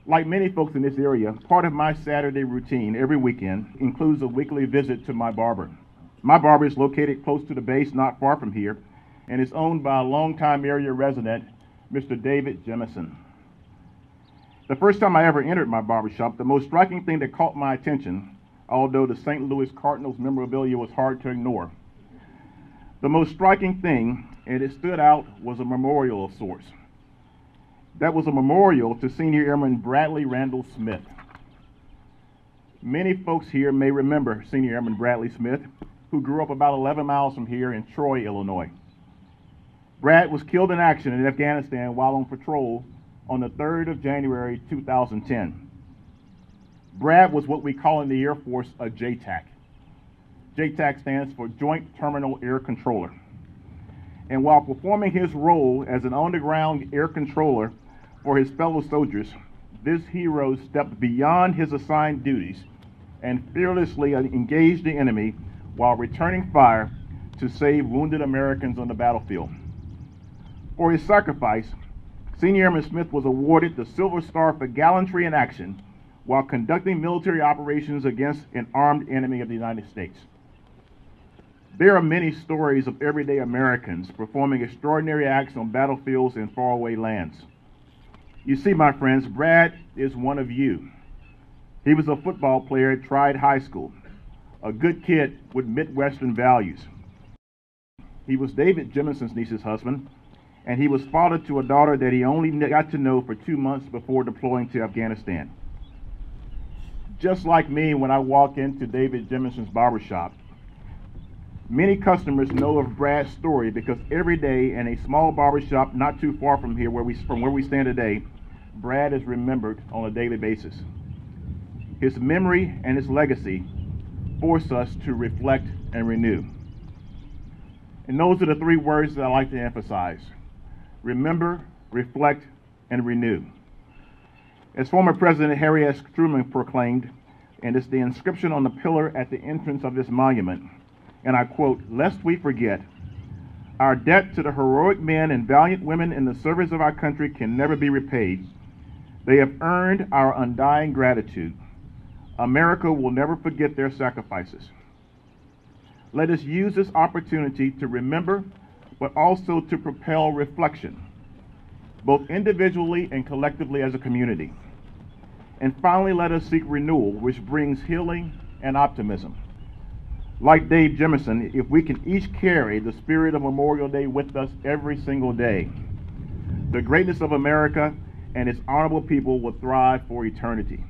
Like many folks in this area, part of my Saturday routine every weekend includes a weekly visit to my barber. My barber is located close to the base, not far from here, and is owned by a longtime area resident, Mr. David Jemison. The first time I ever entered my barbershop, the most striking thing that caught my attention, although the St. Louis Cardinals memorabilia was hard to ignore, the most striking thing, and it stood out, was a memorial of sorts. That was a memorial to Senior Airman Bradley Randall Smith. Many folks here may remember Senior Airman Bradley Smith, who grew up about 11 miles from here in Troy, Illinois. Brad was killed in action in Afghanistan while on patrol on the 3rd of January 2010. Brad was what we call in the Air Force a JTAC. JTAC stands for Joint Terminal Air Controller. And while performing his role as an on-the-ground air controller for his fellow soldiers, this hero stepped beyond his assigned duties and fearlessly engaged the enemy while returning fire to save wounded Americans on the battlefield. For his sacrifice, Senior Airman Smith was awarded the Silver Star for gallantry in action while conducting military operations against an armed enemy of the United States. There are many stories of everyday Americans performing extraordinary acts on battlefields in faraway lands. You see, my friends, Brad is one of you. He was a football player at Triad High School, a good kid with Midwestern values. He was David Jemison's niece's husband, and he was father to a daughter that he only got to know for 2 months before deploying to Afghanistan. Just like me, when I walk into David Jemison's barbershop, many customers know of Brad's story because every day in a small barbershop not too far from here, where we stand today, Brad is remembered on a daily basis. His memory and his legacy force us to reflect and renew. And those are the 3 words that I like to emphasize: remember, reflect, and renew. As former President Harry S. Truman proclaimed, and it's the inscription on the pillar at the entrance of this monument, and I quote, "Lest we forget, our debt to the heroic men and valiant women in the service of our country can never be repaid. They have earned our undying gratitude. America will never forget their sacrifices." Let us use this opportunity to remember, but also to propel reflection, both individually and collectively as a community. And finally, let us seek renewal, which brings healing and optimism. Like Dave Jemison, if we can each carry the spirit of Memorial Day with us every single day, the greatness of America and its honorable people will thrive for eternity.